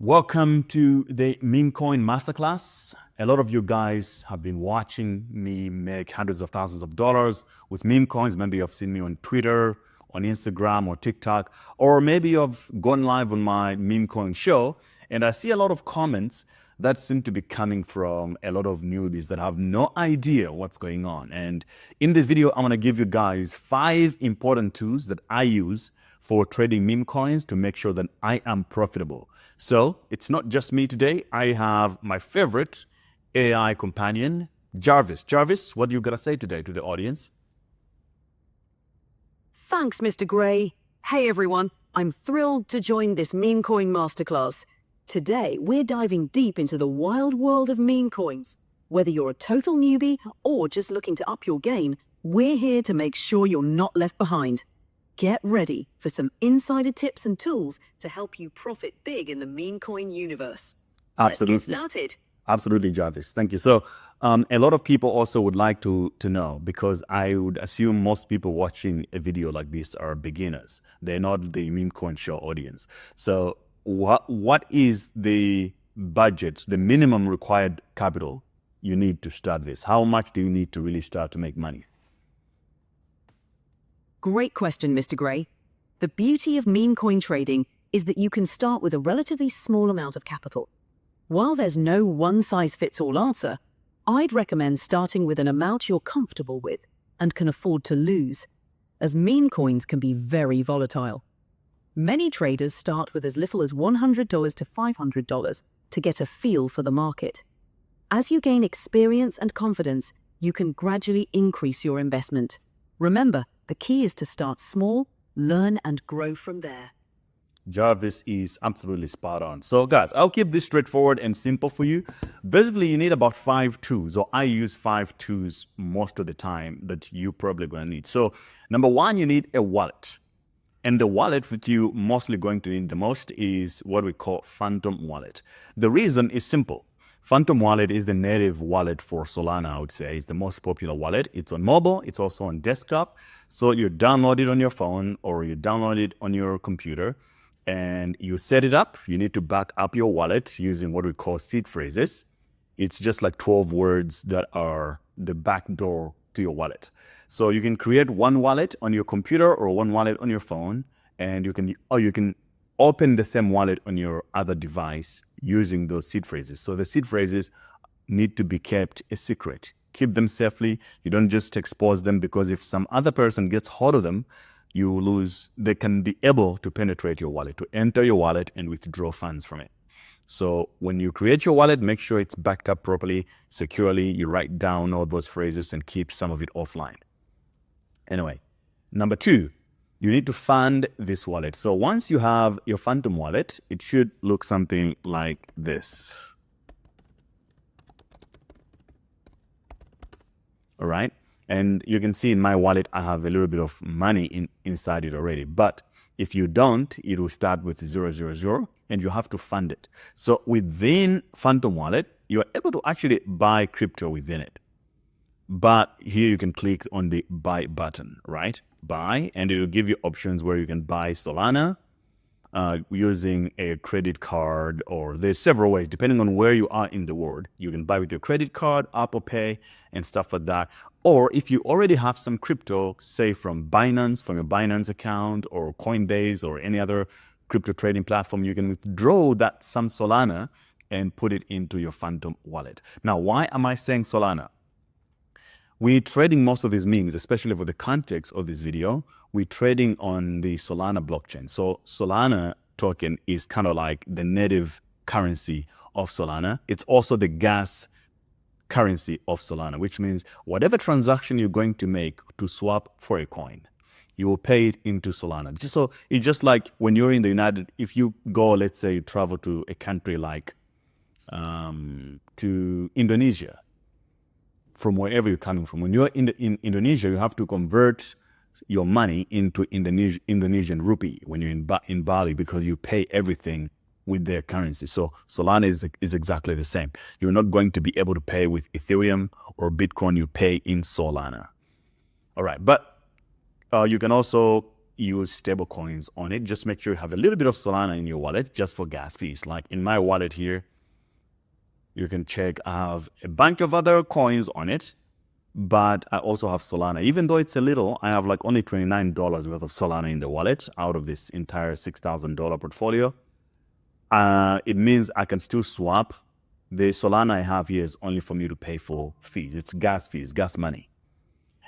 Welcome to the Memecoin Masterclass. A lot of you guys have been watching me make hundreds of thousands of dollars with meme coins. Maybe you've seen me on Twitter, on Instagram or TikTok, or maybe you've gone live on my meme coin show. And I see a lot of comments that seem to be coming from a lot of newbies that have no idea what's going on. And in this video, I'm going to give you guys 5 important tools that I use for trading meme coins to make sure that I am profitable. So it's not just me today. I have my favorite AI companion, Jarvis. Jarvis, what do you got to say today to the audience? Thanks, Mr. Gray. Hey everyone, I'm thrilled to join this meme coin masterclass. Today, we're diving deep into the wild world of meme coins. Whether you're a total newbie or just looking to up your game, we're here to make sure you're not left behind. Get ready for some insider tips and tools to help you profit big in the meme coin universe. Absolutely. Let's get started. Absolutely, Jarvis. Thank you. So a lot of people also would like to know, because I would assume most people watching a video like this are beginners. They're not the meme coin show audience. So what is the budget, the minimum required capital you need to start this? How much do you need to really start to make money? Great question, Mr. Gray. The beauty of meme coin trading is that you can start with a relatively small amount of capital. While there's no one-size-fits-all answer, I'd recommend starting with an amount you're comfortable with and can afford to lose, as meme coins can be very volatile. Many traders start with as little as $100 to $500 to get a feel for the market. As you gain experience and confidence, you can gradually increase your investment. Remember, the key is to start small, learn and grow from there. Jarvis is absolutely spot on. So guys, I'll keep this straightforward and simple for you. Basically, you need about 5 tools, or I use 5 tools most of the time that you probably going to need. So number 1, you need a wallet. And the wallet that you mostly going to need the most is what we call Phantom wallet. The reason is simple. Phantom wallet is the native wallet for Solana, I would say. It's the most popular wallet. It's on mobile. It's also on desktop. So you download it on your phone or you download it on your computer and you set it up. You need to back up your wallet using what we call seed phrases. It's just like 12 words that are the back door to your wallet. So you can create one wallet on your computer or one wallet on your phone, and you can open the same wallet on your other device using those seed phrases. So the seed phrases need to be kept a secret. Keep them safely. You don't just expose them, because if some other person gets hold of them, you lose. They can be able to penetrate your wallet, to enter your wallet and withdraw funds from it. So when you create your wallet, make sure it's backed up properly, securely. You write down all those phrases and keep some of it offline. Anyway, number 2, you need to fund this wallet. So once you have your Phantom wallet, it should look something like this. All right. And you can see in my wallet, I have a little bit of money inside it already. But if you don't, it will start with 000 and you have to fund it. So within Phantom wallet, you are able to actually buy crypto within it. But here you can click on the buy button, right? Buy, and it will give you options where you can buy Solana using a credit card, or there's several ways depending on where you are in the world. You can buy with your credit card, Apple Pay, and stuff like that. Or if you already have some crypto, say from Binance, from your Binance account, or Coinbase, or any other crypto trading platform, you can withdraw that some Solana and put it into your Phantom wallet. Now, why am I saying Solana? We're trading most of these memes, especially for the context of this video, we're trading on the Solana blockchain. So Solana token is kind of like the native currency of Solana. It's also the gas currency of Solana, which means whatever transaction you're going to make to swap for a coin, you will pay it into Solana. So it's just like when you're in the United, if you go, let's say you travel to a country like to Indonesia, from wherever you're coming from. When you're in Indonesia, you have to convert your money into Indonesian rupee when you're in Bali, because you pay everything with their currency. So Solana is exactly the same. You're not going to be able to pay with Ethereum or Bitcoin. You pay in Solana. All right, but you can also use stable coins on it. Just make sure you have a little bit of Solana in your wallet just for gas fees. Like in my wallet here, you can check, I have a bunch of other coins on it, but I also have Solana. Even though it's a little, I have like only $29 worth of Solana in the wallet out of this entire $6,000 portfolio. It means I can still swap. The Solana I have here is only for me to pay for fees. It's gas fees, gas money.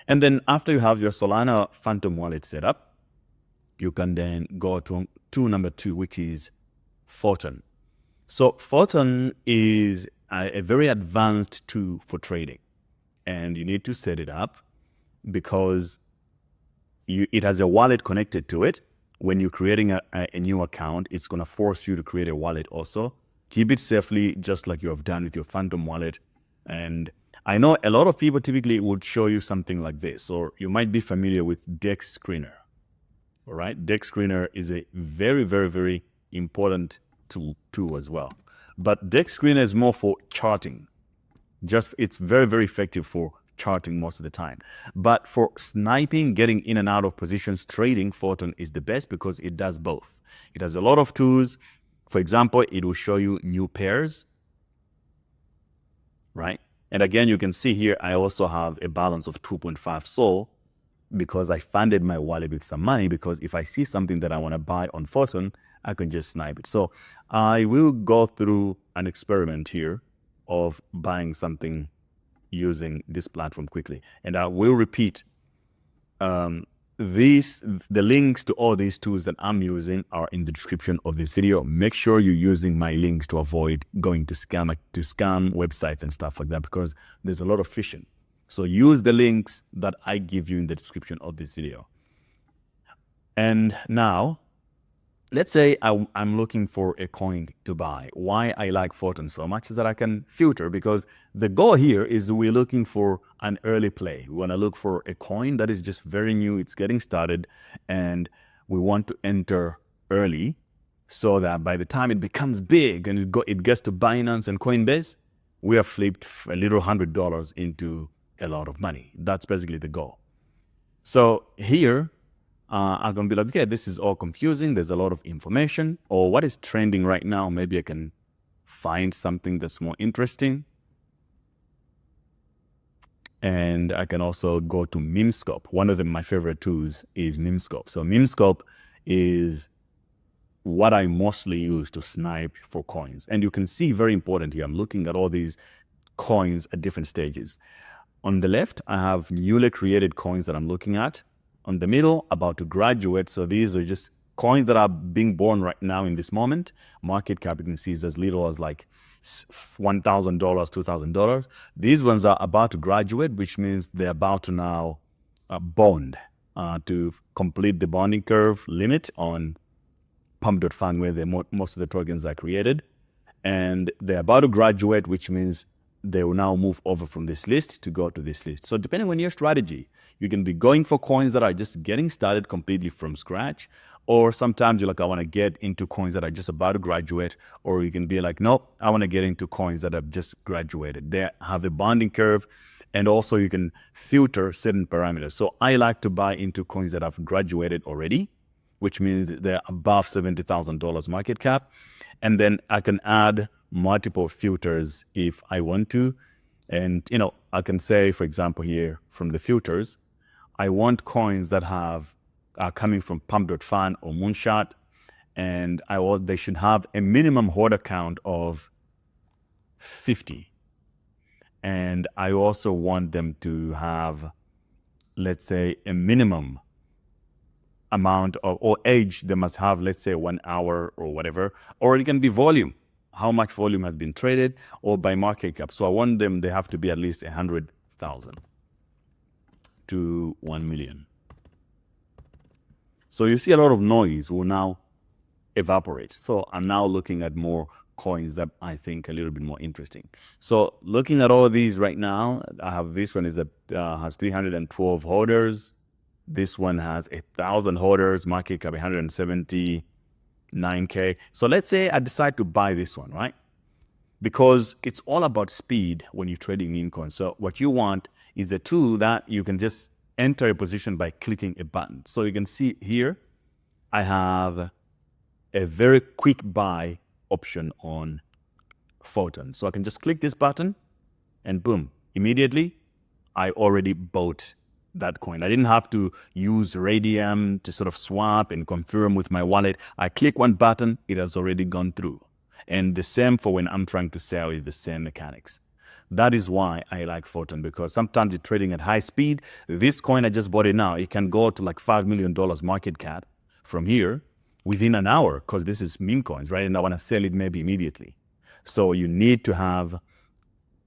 And then after you have your Solana Phantom wallet set up, you can then go to number 2, which is Photon. So Photon is a very advanced tool for trading, and you need to set it up because it has a wallet connected to it. When you're creating a new account, it's going to force you to create a wallet also. Keep it safely, just like you have done with your Phantom wallet. And I know a lot of people typically would show you something like this, or you might be familiar with Dexscreener. All right, Dexscreener is a very, very, very important tool as well. But Dexscreener is more for charting. It's very, very effective for charting most of the time. But for sniping, getting in and out of positions, trading, Photon is the best because it does both. It has a lot of tools. For example, it will show you new pairs, right? And again, you can see here, I also have a balance of 2.5 Sol because I funded my wallet with some money, because if I see something that I want to buy on Photon, I can just snipe it. So I will go through an experiment here of buying something using this platform quickly. And I will repeat, the links to all these tools that I'm using are in the description of this video. Make sure you're using my links to avoid going to scam websites and stuff like that, because there's a lot of phishing. So use the links that I give you in the description of this video. And now, let's say I'm looking for a coin to buy. Why I like Photon so much is that I can filter, because the goal here is we're looking for an early play. We want to look for a coin that is just very new, it's getting started, and we want to enter early so that by the time it becomes big and it gets to Binance and Coinbase, we have flipped a little $100 into a lot of money. That's basically the goal. So here, I'm going to be like, okay, this is all confusing. There's a lot of information. Or what is trending right now? Maybe I can find something that's more interesting. And I can also go to Memescope. One of my favorite tools is Memescope. So Memescope is what I mostly use to snipe for coins. And you can see, very important here, I'm looking at all these coins at different stages. On the left, I have newly created coins that I'm looking at. On the middle, about to graduate. So these are just coins that are being born right now in this moment. Market cap, you can see, is as little as like $1,000, $2,000. These ones are about to graduate, which means they're about to now bond to complete the bonding curve limit on Pump.fun, where most of the tokens are created. And they're about to graduate, which means they will now move over from this list to go to this list. So depending on your strategy, you can be going for coins that are just getting started completely from scratch, or sometimes you're like, I want to get into coins that are just about to graduate, or you can be like, nope, I want to get into coins that have just graduated. They have a bonding curve, and also you can filter certain parameters. So I like to buy into coins that have graduated already, which means they're above $70,000 market cap. And then I can add multiple filters if I want to. And, I can say, for example, here from the filters, I want coins that are coming from Pump.fun or Moonshot, and they should have a minimum holder count of 50. And I also want them to have, let's say, a minimum amount of, or age, they must have, let's say, 1 hour or whatever, or it can be volume, how much volume has been traded, or by market cap. So I want them, they have to be at least 100,000 to 1 million. So you see a lot of noise will now evaporate. So I'm now looking at more coins that I think a little bit more interesting. So looking at all of these right now, I have this one has 312 holders. This one has 1,000 holders, market cap 179K. So let's say I decide to buy this one, right? Because it's all about speed when you're trading meme coins. So what you want is a tool that you can just enter a position by clicking a button. So you can see here, I have a very quick buy option on Photon. So I can just click this button and boom, immediately I already bought that coin. I didn't have to use Radium to sort of swap and confirm with my wallet. I click one button, it has already gone through. And the same for when I'm trying to sell is the same mechanics. That is why I like Photon, because sometimes you're trading at high speed. This coin, I just bought it now. It can go to like $5 million market cap from here within an hour, because this is meme coins, right? And I want to sell it maybe immediately. So you need to have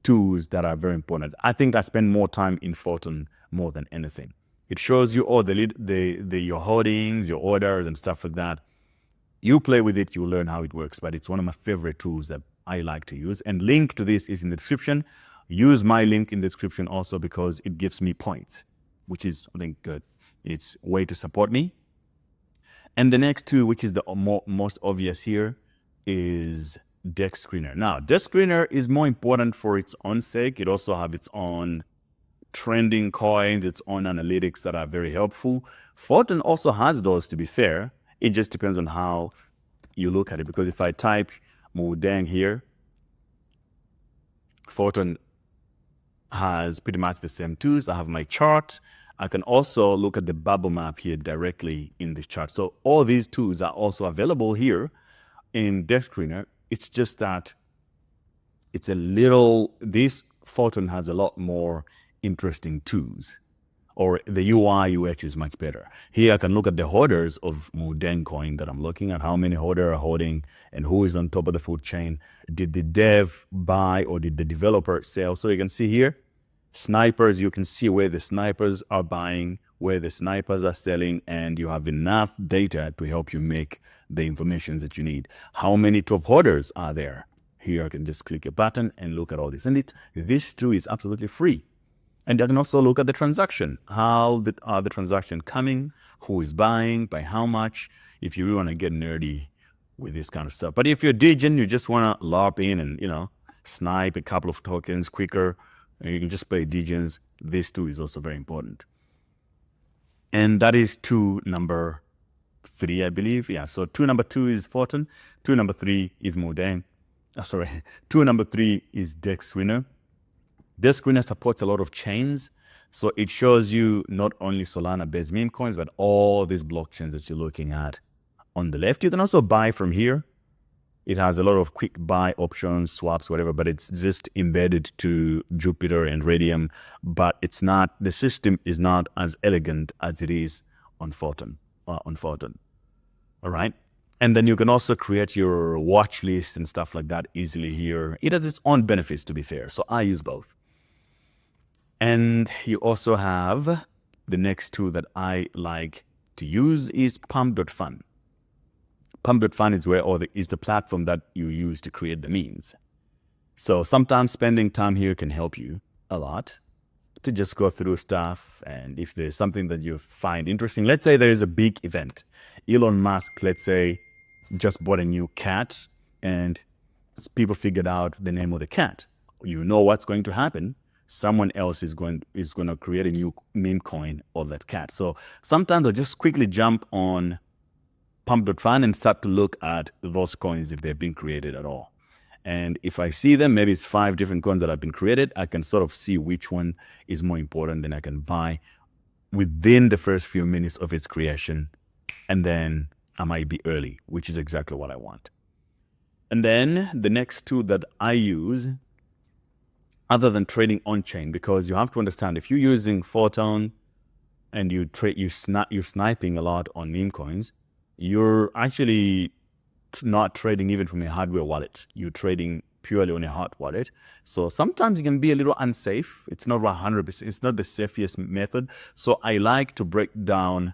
tools that are very important. I think I spend more time in Photon more than anything. It shows you all your holdings, your orders, and stuff like that. You play with it, you'll learn how it works. But it's one of my favorite tools that I like to use. And link to this is in the description. Use my link in the description also because it gives me points, which is, I think, good. It's a way to support me. And the next two, which is the most obvious here, is Dexscreener. Now, Dexscreener is more important for its own sake. It also has its own trending coins, its own analytics that are very helpful. Photon also has those, to be fair. It just depends on how you look at it. Because if I type Mudang here, Photon has pretty much the same tools. I have my chart. I can also look at the bubble map here directly in this chart. So all these tools are also available here in Dexscreener. It's just that it's this Photon has a lot more interesting tools, or the UI UX is much better. Here I can look at the holders of Mudang coin that I'm looking at, how many holders are holding and who is on top of the food chain. Did the dev buy or did the developer sell? So you can see here, snipers, you can see where the snipers are buying, where the snipers are selling, and you have enough data to help you make the information that you need. How many top holders are there? Here I can just click a button and look at all this. And this too is absolutely free. And I can also look at the transaction. How are the transaction coming? Who is buying? By how much? If you really want to get nerdy with this kind of stuff. But if you're degen, you just want to LARP in and, snipe a couple of tokens quicker, and you can just play degens. This too is also very important. And that is tool number 3, I believe. Yeah, so tool number 2 is Photon. Tool number 3 is Mudang. Tool number 3 is Dexscreener. Dexscreener supports a lot of chains. So it shows you not only Solana-based meme coins, but all these blockchains that you're looking at on the left. You can also buy from here. It has a lot of quick buy options, swaps, whatever, but it's just embedded to Jupiter and Radium. But the system is not as elegant as it is on Photon. All right. And then you can also create your watch list and stuff like that easily here. It has its own benefits, to be fair. So I use both. And you also have the next tool that I like to use is Pump.fun. Pump.fun is the platform that you use to create the memes. So sometimes spending time here can help you a lot to just go through stuff. And if there's something that you find interesting, let's say there is a big event. Elon Musk, let's say, just bought a new cat and people figured out the name of the cat. You know what's going to happen. Someone else is going to create a new meme coin of that cat. So sometimes I'll just quickly jump on Pump.fun and start to look at those coins if they've been created at all. And if I see them, maybe it's 5 different coins that have been created, I can sort of see which one is more important, then I can buy within the first few minutes of its creation. And then I might be early, which is exactly what I want. And then the next tool that I use, other than trading on-chain, because you have to understand, if you're using Photon and you're sniping a lot on meme coins, you're actually not trading even from a hardware wallet. You're trading purely on a hot wallet. So sometimes it can be a little unsafe. It's not 100%. It's not the safest method. So I like to break down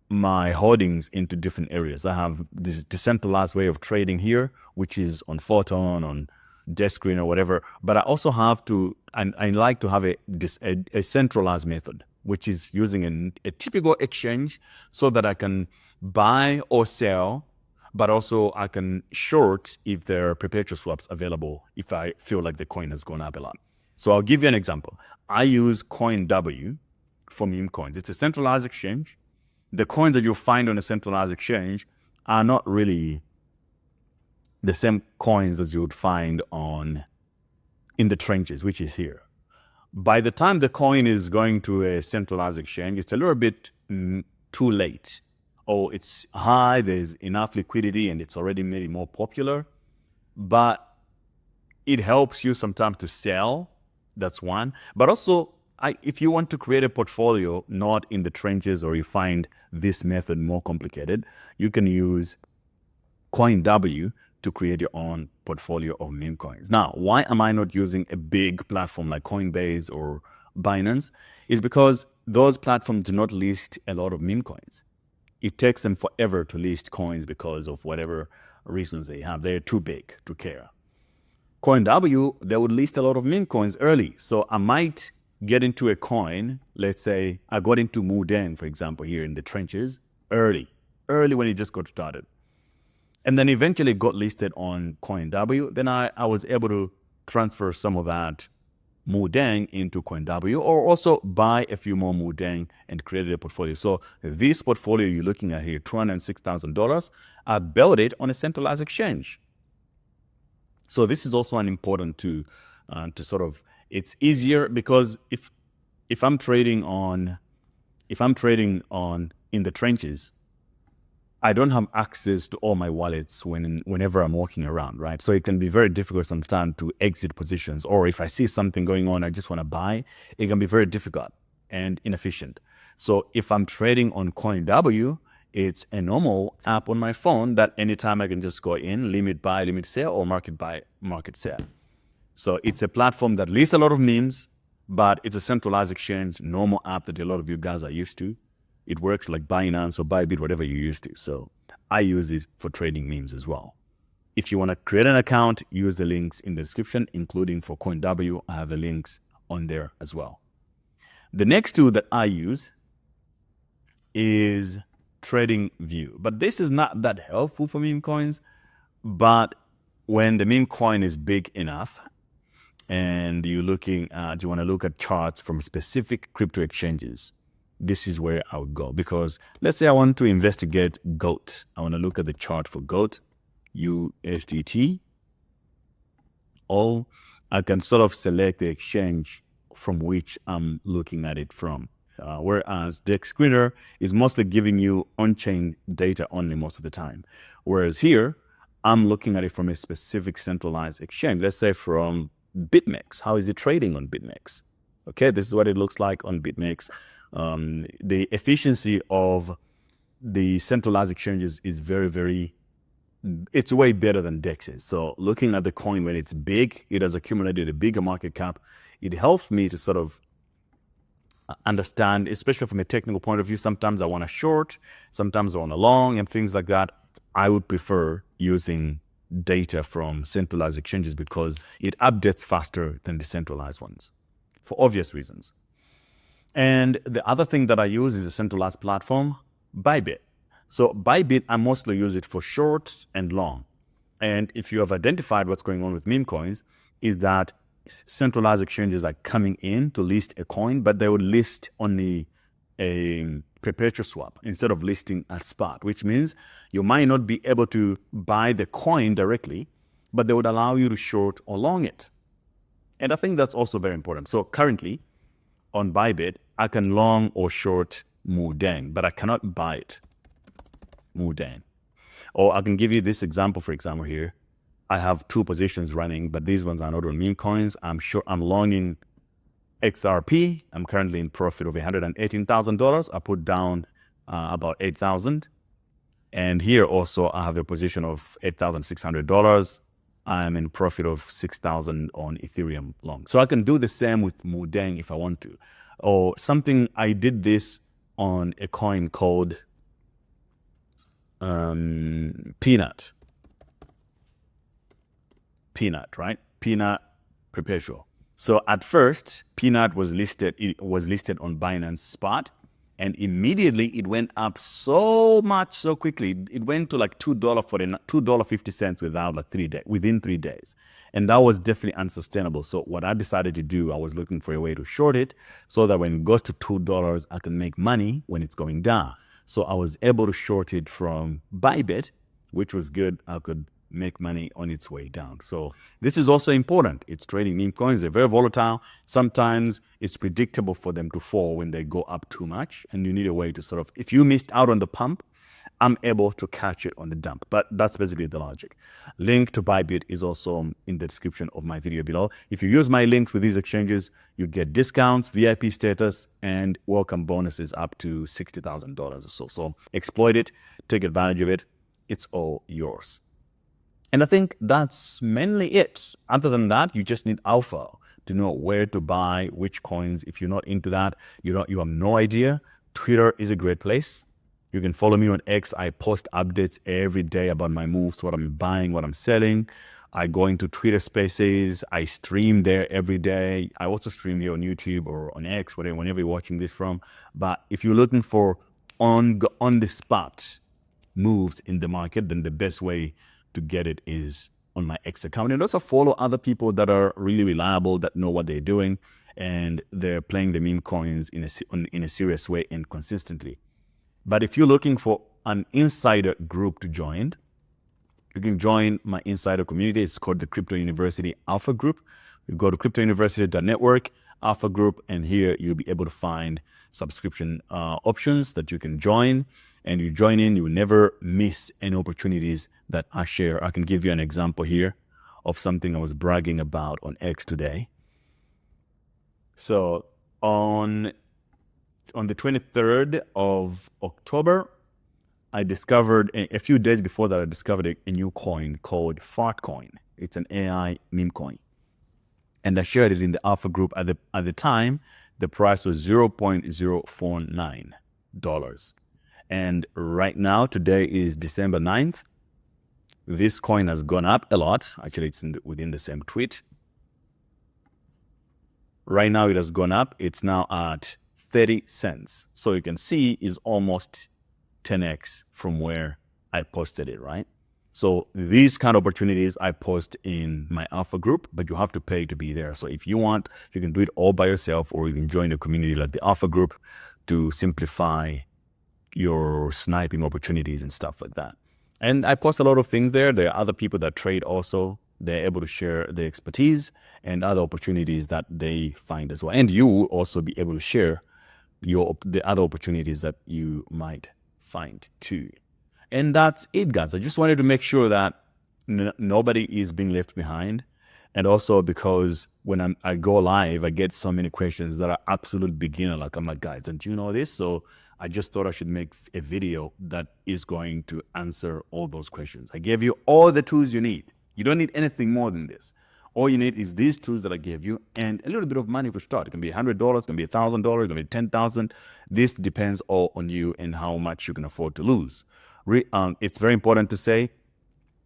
my holdings into different areas. I have this decentralized way of trading here, which is on Photon, on Dexscreener or whatever. But I also have to, and I like to have a centralized method, which is using a typical exchange so that I can buy or sell, but also I can short if there are perpetual swaps available if I feel like the coin has gone up a lot. So I'll give you an example. I use CoinW for meme coins. It's a centralized exchange. the coins that you'll find on a centralized exchange are not really the same coins as you would find in the trenches, which is here. By the time the coin is going to a centralized exchange, it's a little bit too late. Or it's high, there's enough liquidity, and it's already made it more popular. But it helps you sometimes to sell. That's one. But also, if you want to create a portfolio not in the trenches, or you find this method more complicated, you can use CoinW to create your own portfolio of meme coins. Now, why am I not using a big platform like Coinbase or Binance? Is because those platforms do not list a lot of meme coins. It takes them forever to list coins because of whatever reasons they have. They're too big to care. CoinW, they would list a lot of meme coins early. So I might get into a coin. Let's say I got into Mudeng, for example, here in the trenches early when it just got started. And then eventually got listed on CoinW. Then I was able to transfer some of that Mudeng into CoinW, or also buy a few more Mudeng and create a portfolio. So this portfolio you're looking at here, $206,000, I built it on a centralized exchange. So this is also an important to sort of, it's easier because if I'm trading on in the trenches, I don't have access to all my wallets whenever I'm walking around, right? So it can be very difficult sometimes to exit positions, or if I see something going on, I just want to buy, it can be very difficult and inefficient. So if I'm trading on CoinW, it's a normal app on my phone that anytime I can just go in, limit buy, limit sell, or market buy, market sell. So it's a platform that lists a lot of memes, but it's a centralized exchange, normal app that a lot of you guys are used to. It works like Binance or Bybit, whatever you're used to. So I use it for trading memes as well. If you want to create an account, use the links in the description, including for CoinW. I have the links on there as well. The next tool that I use is TradingView. But this is not that helpful for meme coins. But when the meme coin is big enough and you want to look at charts from specific crypto exchanges, this is where I would go. Because let's say I want to investigate GOAT. I want to look at the chart for GOAT, USDT. Or I can sort of select the exchange from which I'm looking at it from. Whereas Dexscreener is mostly giving you on-chain data only most of the time. Whereas here, I'm looking at it from a specific centralized exchange. Let's say from BitMEX. How is it trading on BitMEX? Okay, this is what it looks like on BitMEX. The efficiency of the centralized exchanges is it's way better than Dex's. So looking at the coin when it's big, it has accumulated a bigger market cap. It helps me to sort of understand, especially from a technical point of view. Sometimes I want to short, sometimes I want to long, and things like that. I would prefer using data from centralized exchanges because it updates faster than the centralized ones for obvious reasons. And the other thing that I use is a centralized platform, Bybit. So Bybit, I mostly use it for short and long. And if you have identified what's going on with meme coins, is that centralized exchanges are coming in to list a coin, but they would list only a perpetual swap instead of listing at spot, which means you might not be able to buy the coin directly, but they would allow you to short or long it. And I think that's also very important. So currently on Bybit, I can long or short Mudeng, but I cannot buy it, Mudeng. Or I can give you this example, for example, here. I have two positions running, but these ones are not on meme coins. I'm sure I'm longing XRP. I'm currently in profit of $118,000. I put down about 8,000. And here also I have a position of $8,600. I'm in profit of 6,000 on Ethereum long. So I can do the same with Mudeng if I want to. Or something, I did this on a coin called Peanut. Peanut, right? Peanut Perpetual. So at first, Peanut was listed. It was listed on Binance Spot, and immediately it went up so much so quickly. It went to like $2.50 within 3 days, and that was definitely unsustainable. So what I decided to do, I was looking for a way to short it so that when it goes to $2, I can make money when it's going down. So I was able to short it from Bybit, which was good. I could make money on its way down. So this is also important. It's trading meme coins. They're very volatile. Sometimes it's predictable for them to fall when they go up too much. And you need a way to sort of, if you missed out on the pump, I'm able to catch it on the dump. But that's basically the logic. Link to Bybit is also in the description of my video below. If you use my links with these exchanges, you get discounts, VIP status, and welcome bonuses up to $60,000 or so. So exploit it, take advantage of it. It's all yours. And I think that's mainly it. Other than that, you just need alpha to know where to buy which coins. If you're not into that, you have no idea. Twitter is a great place. You can follow me on X. I post updates every day about my moves, what I'm buying, what I'm selling. I go into Twitter Spaces. I stream there every day. I also stream here on YouTube or on X, whenever you're watching this from. But if you're looking for on the spot moves in the market, then the best way to get it is on my X account. And also follow other people that are really reliable, that know what they're doing, and they're playing the meme coins in a serious way and consistently. But if you're looking for an insider group to join, you can join my insider community. It's called the Crypto University Alpha Group. You go to cryptouniversity.network, Alpha Group, and here you'll be able to find subscription options that you can join. And you join in, you will never miss any opportunities that I share. I can give you an example here of something I was bragging about on X today. So on the 23rd of October, I discovered, a few days before that, I discovered a new coin called Photon. It's an AI meme coin. And I shared it in the Alpha Group. At the time, the price was $0.049. And right now, today is December 9th. This coin has gone up a lot. Actually, it's within the same tweet. Right now, it has gone up. It's now at 30 cents. So you can see is almost 10x from where I posted it, right? So these kind of opportunities I post in my Alpha Group, but you have to pay to be there. So if you want, you can do it all by yourself, or you can join a community like the Alpha Group to simplify your sniping opportunities and stuff like that. And I post a lot of things there. There are other people that trade also. They're able to share their expertise and other opportunities that they find as well. And you will also be able to share the other opportunities that you might find too. And that's it, guys. I just wanted to make sure that nobody is being left behind. And also because when I go live, I get so many questions that are absolute beginner. Like, I'm like, guys, don't you know this? So I just thought I should make a video that is going to answer all those questions. I gave you all the tools you need. You don't need anything more than this. All you need is these tools that I gave you and a little bit of money to start. It can be $100, it can be $1,000, it can be $10,000. This depends all on you and how much you can afford to lose. It's very important to say,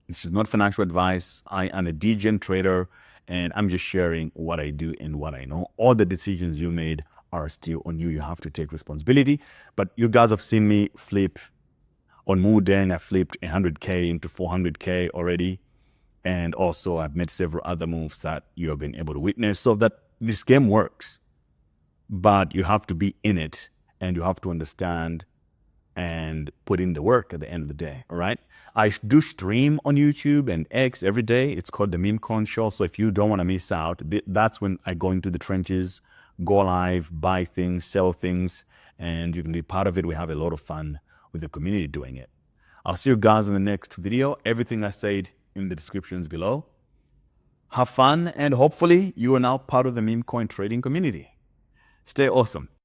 this is not financial advice. I am a degen trader and I'm just sharing what I do and what I know. All the decisions you made are still on you. You have to take responsibility. But you guys have seen me flip on Moodeng. I flipped 100K into 400K already. And also I've made several other moves that you have been able to witness, so that this game works. But you have to be in it and you have to understand and put in the work at the end of the day, all right? I do stream on YouTube and X every day. It's called the Memecoins Show. So if you don't want to miss out, that's when I go into the trenches, go live, buy things, sell things, and you can be part of it. We have a lot of fun with the community doing it. I'll see you guys in the next video. Everything I said in the descriptions below. Have fun, and hopefully you are now part of the meme coin trading community. Stay awesome.